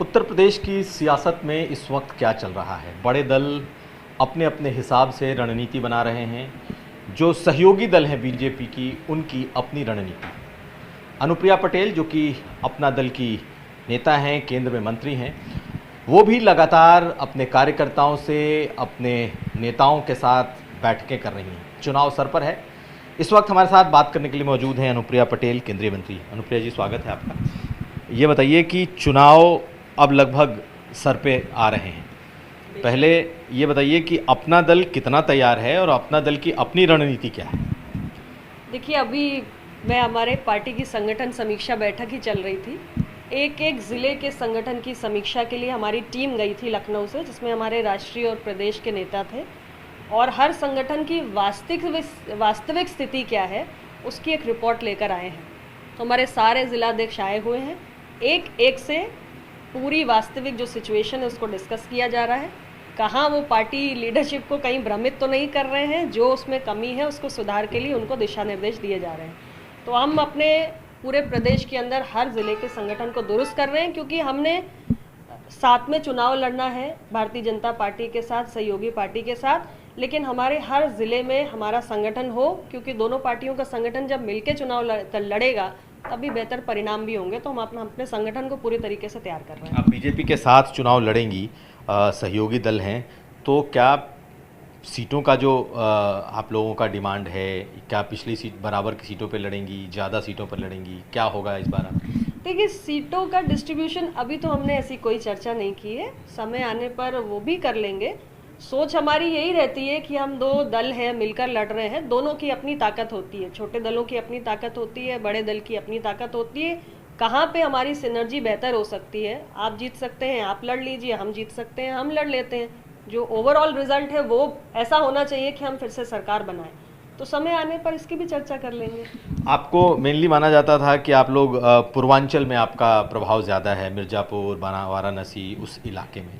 उत्तर प्रदेश की सियासत में इस वक्त क्या चल रहा है? बड़े दल अपने अपने हिसाब से रणनीति बना रहे हैं। जो सहयोगी दल हैं बीजेपी की, उनकी अपनी रणनीति। अनुप्रिया पटेल, जो कि अपना दल की नेता हैं, केंद्र में मंत्री हैं, वो भी लगातार अपने कार्यकर्ताओं से, अपने नेताओं के साथ बैठकें कर रही हैं। चुनाव सर पर है। इस वक्त हमारे साथ बात करने के लिए मौजूद हैं अनुप्रिया पटेल, केंद्रीय मंत्री। अनुप्रिया जी, स्वागत है आपका। ये बताइए कि चुनाव अब लगभग सर पे आ रहे हैं। पहले ये बताइए कि अपना दल कितना तैयार है और अपना दल की अपनी रणनीति क्या है? देखिए, अभी मैं हमारे पार्टी की संगठन समीक्षा बैठक ही चल रही थी। एक एक ज़िले के संगठन की समीक्षा के लिए हमारी टीम गई थी लखनऊ से, जिसमें हमारे राष्ट्रीय और प्रदेश के नेता थे, और हर संगठन की वास्तविक स्थिति क्या है उसकी एक रिपोर्ट लेकर आए हैं। तो हमारे सारे जिलाध्यक्ष आए हुए हैं। एक एक से पूरी वास्तविक जो सिचुएशन है उसको डिस्कस किया जा रहा है। कहाँ वो पार्टी लीडरशिप को कहीं भ्रमित तो नहीं कर रहे हैं, जो उसमें कमी है उसको सुधार के लिए उनको दिशा निर्देश दिए जा रहे हैं। तो हम अपने पूरे प्रदेश के अंदर हर ज़िले के संगठन को दुरुस्त कर रहे हैं, क्योंकि हमने साथ में चुनाव लड़ना है भारतीय जनता पार्टी के साथ, सहयोगी पार्टी के साथ, लेकिन हमारे हर ज़िले में हमारा संगठन हो, क्योंकि दोनों पार्टियों का संगठन जब मिलकर चुनाव लड़ेगा तभी बेहतर परिणाम भी होंगे। तो हम अपने संगठन को पूरी तरीके से तैयार कर रहे हैं। आप बीजेपी के साथ चुनाव लड़ेंगी, सहयोगी दल हैं, तो क्या सीटों का जो आप लोगों का डिमांड है, क्या पिछली सीट बराबर की सीटों पर लड़ेंगी, ज़्यादा सीटों पर लड़ेंगी, क्या होगा इस बार? देखिए, सीटों का डिस्ट्रीब्यूशन अभी तो हमने ऐसी कोई चर्चा नहीं की है, समय आने पर वो भी कर लेंगे। सोच हमारी यही रहती है कि हम दो दल हैं, मिलकर लड़ रहे हैं, दोनों की अपनी ताकत होती है। छोटे दलों की अपनी ताकत होती है, बड़े दल की अपनी ताकत होती है। कहाँ पे हमारी सिनर्जी बेहतर हो सकती है, आप जीत सकते हैं आप लड़ लीजिए, हम जीत सकते हैं हम लड़ लेते हैं। जो ओवरऑल रिजल्ट है वो ऐसा होना चाहिए कि हम फिर से सरकार बनाएं। तो समय आने पर इसकी भी चर्चा कर लेंगे। आपको मेनली माना जाता था कि आप लोग पूर्वांचल में आपका प्रभाव ज़्यादा है, मिर्ज़ापुर, वाराणसी, उस इलाके में।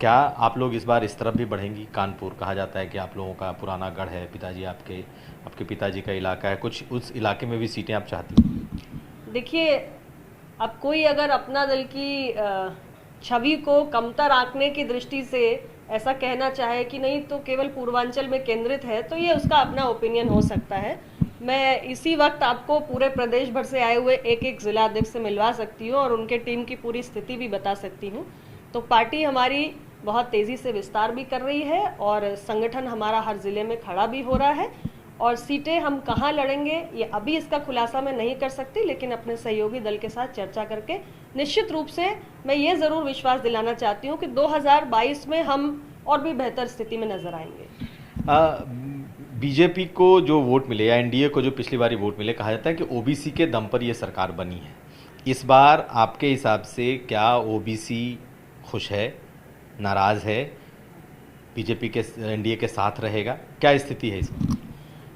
क्या आप लोग इस बार इस तरफ भी बढ़ेंगी? कानपुर, कहा जाता है कि आप लोगों का पुराना गढ़ है, पिताजी आपके पिताजी का इलाका है, कुछ उस इलाके में भी सीटें आप चाहती हैं? देखिए, अब कोई अगर अपना दल की छवि को कमतर आंकने की दृष्टि से ऐसा कहना चाहे कि नहीं तो केवल पूर्वांचल में केंद्रित है, तो ये उसका अपना ओपिनियन हो सकता है। मैं इसी वक्त आपको पूरे प्रदेश भर से आए हुए एक एक जिलाध्यक्ष से मिलवा सकती हूँ और उनके टीम की पूरी स्थिति भी बता सकती हूँ। तो पार्टी हमारी बहुत तेज़ी से विस्तार भी कर रही है और संगठन हमारा हर ज़िले में खड़ा भी हो रहा है। और सीटें हम कहाँ लड़ेंगे ये अभी इसका खुलासा मैं नहीं कर सकती, लेकिन अपने सहयोगी दल के साथ चर्चा करके निश्चित रूप से मैं ये ज़रूर विश्वास दिलाना चाहती हूँ कि 2022 में हम और भी बेहतर स्थिति में नजर आएंगे। बीजेपी को जो वोट मिले या एनडीए को जो पिछली बारी वोट मिले, कहा जाता है कि ओबीसी के दम पर ये सरकार बनी है। इस बार आपके हिसाब से क्या ओबीसी खुश है, नाराज है, बीजेपी के एनडीए के साथ रहेगा? क्या स्थिति है इसमें?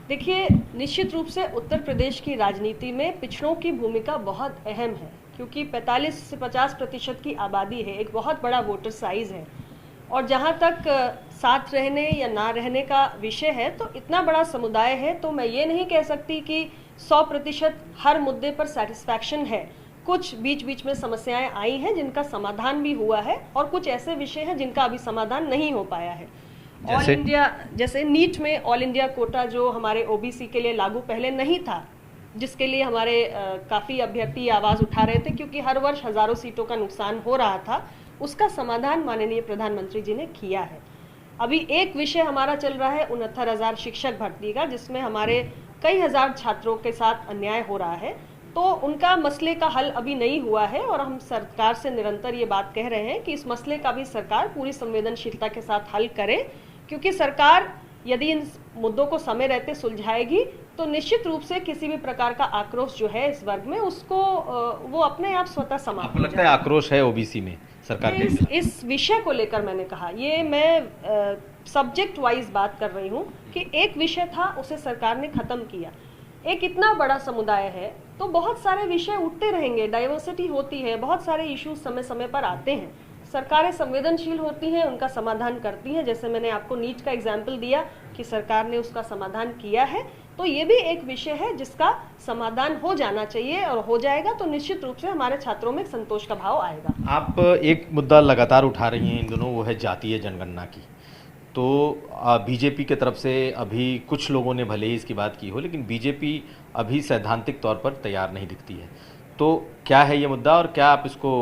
देखिए, निश्चित रूप से उत्तर प्रदेश की राजनीति में पिछड़ों की भूमिका बहुत अहम है, क्योंकि 45 से 50% की आबादी है, एक बहुत बड़ा वोटर साइज है। और जहाँ तक साथ रहने या ना रहने का विषय है, तो इतना बड़ा समुदाय है, तो मैं ये नहीं कह सकती कि 100% हर मुद्दे पर सेटिस्फैक्शन है। कुछ बीच बीच में समस्याएं आई हैं जिनका समाधान भी हुआ है, और कुछ ऐसे विषय हैं जिनका अभी समाधान नहीं हो पाया है। ऑल इंडिया, जैसे नीट में ऑल इंडिया कोटा जो हमारे ओबीसी के लिए लागू पहले नहीं था, जिसके लिए हमारे काफ़ी अभ्यर्थी आवाज़ उठा रहे थे, क्योंकि हर वर्ष हज़ारों सीटों का नुकसान हो रहा था, उसका समाधान माननीय प्रधानमंत्री जी ने किया है। अभी एक विषय हमारा चल रहा है 69,000 शिक्षक भर्ती का, जिसमें हमारे कई हज़ार छात्रों के साथ अन्याय हो रहा है। तो उनका मसले का हल अभी नहीं हुआ है, और हम सरकार से निरंतर ये बात कह रहे हैं कि इस मसले का भी सरकार पूरी संवेदनशीलता के साथ हल करे, क्योंकि सरकार यदि इन मुद्दों को समय रहते सुलझाएगी तो निश्चित रूप से किसी भी प्रकार का आक्रोश जो है इस वर्ग में, उसको वो अपने आप स्वतः समाप्त हो जाएगा। आपको लगता है आक्रोश है ओबीसी में सरकार के इस विषय को लेकर? मैंने कहा, ये मैं सब्जेक्ट वाइज बात कर रही हूँ कि एक विषय था उसे सरकार ने खत्म किया। एक इतना बड़ा समुदाय है तो बहुत सारे विषय उठते रहेंगे, डाइवर्सिटी होती है, बहुत सारे इश्यूज समय समय पर आते हैं। सरकारें संवेदनशील होती हैं, उनका समाधान करती हैं। जैसे मैंने आपको नीट का एग्जाम्पल दिया कि सरकार ने उसका समाधान किया है, तो ये भी एक विषय है जिसका समाधान हो जाना चाहिए, और हो जाएगा तो निश्चित रूप से हमारे छात्रों में एक संतोष का भाव आएगा। आप एक मुद्दा लगातार उठा रही हैं इन दोनों, वो है जातीय जनगणना की। तो बीजेपी के तरफ से अभी कुछ लोगों ने भले ही इसकी बात की हो, लेकिन बीजेपी अभी सैद्धांतिक तौर पर तैयार नहीं दिखती है। तो क्या है ये मुद्दा और क्या आप इसको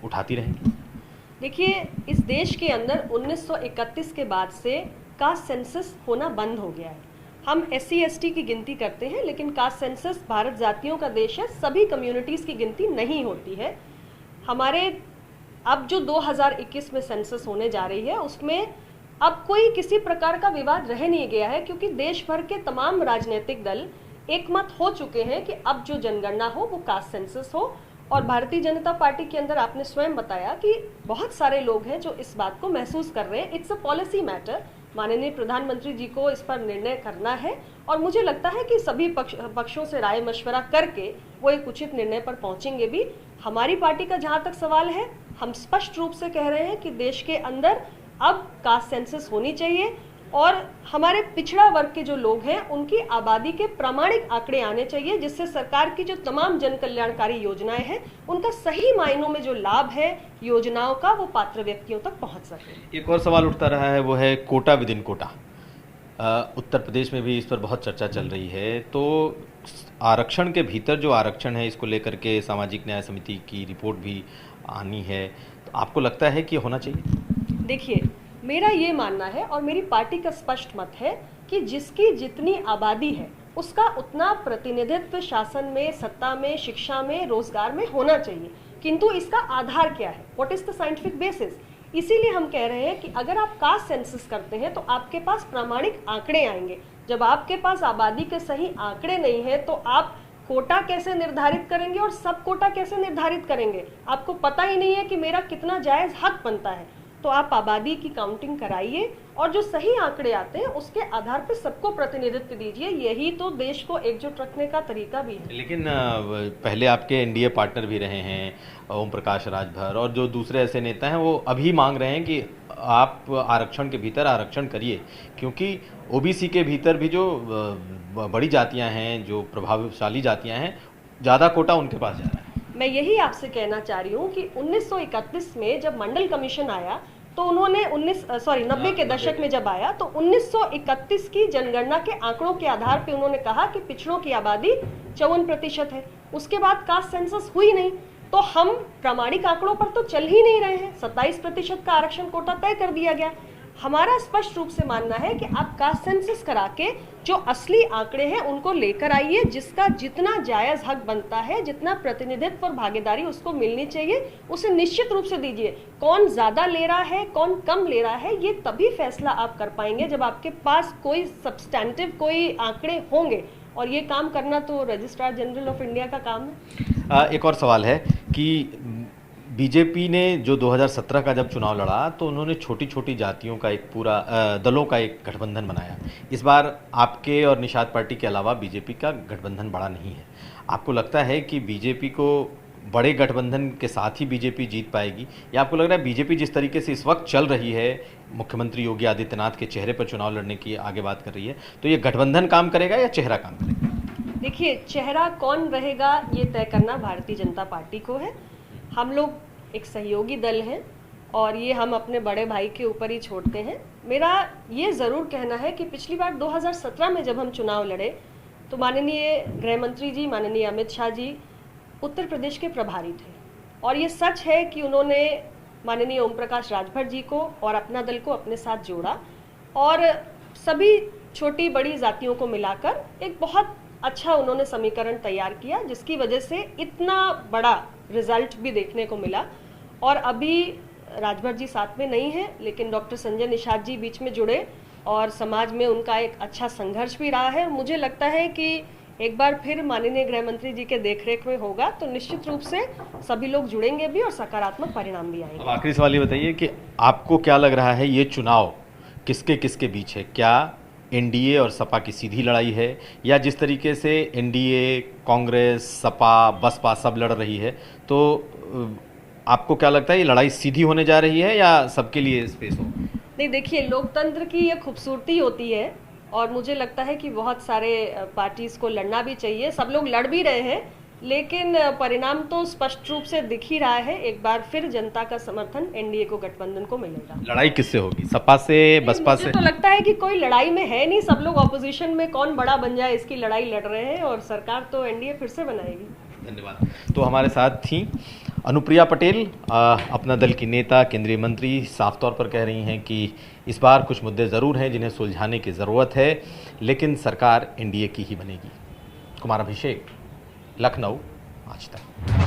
उठाती रहेंगी? देखिए, इस देश के अंदर 1931 के बाद से कास्ट सेंसस होना बंद हो गया है। हम SC ST की गिनती करते हैं, लेकिन कास्ट सेंसस, भारत जातियों का देश है, सभी कम्युनिटीज़ की गिनती नहीं होती है। हमारे अब जो 2021 में सेंसस होने जा रही है, उसमें अब कोई किसी प्रकार का विवाद रह नहीं गया है, क्योंकि देश भर के तमाम राजनीतिक दल एकमत हो चुके हैं कि अब जो जनगणना हो वो कास्ट सेंसस हो। और भारतीय जनता पार्टी के अंदर आपने स्वयं बताया कि बहुत सारे लोग हैं जो इस बात को महसूस कर रहे हैं। इट्स अ पॉलिसी मैटर, माननीय प्रधानमंत्री जी को इस पर निर्णय करना है, और मुझे लगता है कि सभी पक्षों से राय मशवरा करके वो एक उचित निर्णय पर पहुंचेंगे भी। हमारी पार्टी का जहां तक सवाल है, हम स्पष्ट रूप से कह रहे हैं कि देश के अंदर अब कास्ट सेंसस होनी चाहिए, और हमारे पिछड़ा वर्ग के जो लोग हैं उनकी आबादी के प्रामाणिक आंकड़े आने चाहिए, जिससे सरकार की जो तमाम जन कल्याणकारी योजनाएं हैं उनका सही मायनों में जो लाभ है योजनाओं का, वो पात्र व्यक्तियों तक पहुंच सके। एक और सवाल उठता रहा है, वो है कोटा विद इन कोटा। उत्तर प्रदेश में भी इस पर बहुत चर्चा चल रही है। तो आरक्षण के भीतर जो आरक्षण है, इसको लेकर के सामाजिक न्याय समिति की रिपोर्ट भी आनी है, तो आपको लगता है कि होना चाहिए? देखिए, मेरा ये मानना है और मेरी पार्टी का स्पष्ट मत है कि जिसकी जितनी आबादी है उसका उतना प्रतिनिधित्व शासन में, सत्ता में, शिक्षा में, रोजगार में होना चाहिए। किंतु इसका आधार क्या है? What is the scientific basis? इसीलिए हम कह रहे हैं कि अगर आप कास्ट सेंसस करते हैं तो आपके पास प्रामाणिक आंकड़े आएंगे। जब आपके पास आबादी के सही आंकड़े नहीं है तो आप कोटा कैसे निर्धारित करेंगे और सब कोटा कैसे निर्धारित करेंगे? आपको पता ही नहीं है कि मेरा कितना जायज हक बनता है। तो आप आबादी की काउंटिंग कराइए और जो सही आंकड़े आते हैं उसके आधार पर सबको प्रतिनिधित्व दीजिए। यही तो देश को एकजुट रखने का तरीका भी है। लेकिन पहले आपके एनडीए पार्टनर भी रहे हैं ओम प्रकाश राजभर, और जो दूसरे ऐसे नेता हैं वो अभी मांग रहे हैं कि आप आरक्षण के भीतर आरक्षण करिए, क्योंकि ओबीसी के भीतर भी जो बड़ी जातियां हैं, जो प्रभावशाली जातियां हैं, ज़्यादा कोटा उनके पास जा रहा है। मैं यही आपसे कहना चाह रही हूँ कि 1931 में जब मंडल कमीशन आया तो उन्होंने 90 के दशक में जब आया तो 1931 की जनगणना के आंकड़ों के आधार पे उन्होंने कहा कि पिछड़ों की आबादी 54% है। उसके बाद कास्ट सेंसस हुई नहीं, तो हम प्रामाणिक आंकड़ों पर तो चल ही नहीं रहे हैं। 27% का आरक्षण कोटा तय कर दिया गया। हमारा स्पष्ट रूप से मानना है कि आप कास्ट सेंसस करा के जो असली आंकड़े हैं उनको लेकर आइए, जिसका जितना जायज हक बनता है, जितना प्रतिनिधित्व और भागीदारी उसको मिलनी चाहिए, उसे निश्चित रूप से दीजिए। कौन ज्यादा ले रहा है, कौन कम ले रहा है, ये तभी फैसला आप कर पाएंगे जब आपके पास कोई सब्सटैंटिव कोई आंकड़े होंगे, और ये काम करना तो रजिस्ट्रार जनरल ऑफ इंडिया का काम है। एक और सवाल है कि बीजेपी ने जो 2017 का जब चुनाव लड़ा तो उन्होंने छोटी छोटी जातियों का एक पूरा दलों का एक गठबंधन बनाया। इस बार आपके और निषाद पार्टी के अलावा बीजेपी का गठबंधन बड़ा नहीं है। आपको लगता है कि बीजेपी को बड़े गठबंधन के साथ ही बीजेपी जीत पाएगी, या आपको लग रहा है बीजेपी जिस तरीके से इस वक्त चल रही है, मुख्यमंत्री योगी आदित्यनाथ के चेहरे पर चुनाव लड़ने की आगे बात कर रही है, तो ये गठबंधन काम करेगा या चेहरा काम करेगा? देखिए, चेहरा कौन रहेगा ये तय करना भारतीय जनता पार्टी को है। हम लोग एक सहयोगी दल हैं और ये हम अपने बड़े भाई के ऊपर ही छोड़ते हैं। मेरा ये ज़रूर कहना है कि पिछली बार 2017 में जब हम चुनाव लड़े तो माननीय गृह मंत्री जी, माननीय अमित शाह जी उत्तर प्रदेश के प्रभारी थे, और ये सच है कि उन्होंने माननीय ओम प्रकाश राजभर जी को और अपना दल को अपने साथ जोड़ा और सभी छोटी बड़ी जातियों को मिलाकर एक बहुत अच्छा उन्होंने समीकरण तैयार किया, जिसकी वजह से इतना बड़ा रिजल्ट भी देखने को मिला। और अभी राजभर जी साथ में नहीं है, लेकिन डॉक्टर संजय निषाद जी बीच में जुड़े और समाज में उनका एक अच्छा संघर्ष भी रहा है। मुझे लगता है कि एक बार फिर माननीय गृह मंत्री जी के देखरेख में होगा तो निश्चित रूप से सभी लोग जुड़ेंगे भी और सकारात्मक परिणाम भी आएंगे। अब आखिरी सवाल ये बताइए कि आपको क्या लग रहा है, ये चुनाव किसके किसके बीच है? क्या एनडीए और सपा की सीधी लड़ाई है, या जिस तरीके से एनडीए, कांग्रेस, सपा, बसपा सब लड़ रही है, तो आपको क्या लगता है ये लड़ाई सीधी होने जा रही है या सबके लिए स्पेस हो? नहीं, देखिए, लोकतंत्र की ये खूबसूरती होती है और मुझे लगता है कि बहुत सारे पार्टीज को लड़ना भी चाहिए, सब लोग लड़ भी रहे हैं, लेकिन परिणाम तो स्पष्ट रूप से दिख ही रहा है। एक बार फिर जनता का समर्थन एनडीए को, गठबंधन को मिलेगा। लड़ाई किससे होगी, सपा से, बसपा से? मुझे तो लगता है कि कोई लड़ाई में है नहीं, सब लोग ऑपोजिशन में कौन बड़ा बन जाए इसकी लड़ाई लड़ रहे हैं, और सरकार तो एनडीए फिर से बनाएगी। धन्यवाद। तो हमारे साथ थी अनुप्रिया पटेल, अपना दल की नेता, केंद्रीय मंत्री, साफ तौर पर कह रही हैं कि इस बार कुछ मुद्दे ज़रूर हैं जिन्हें सुलझाने की ज़रूरत है, लेकिन सरकार एनडीए की ही बनेगी। कुमार अभिषेक, लखनऊ, आज तक।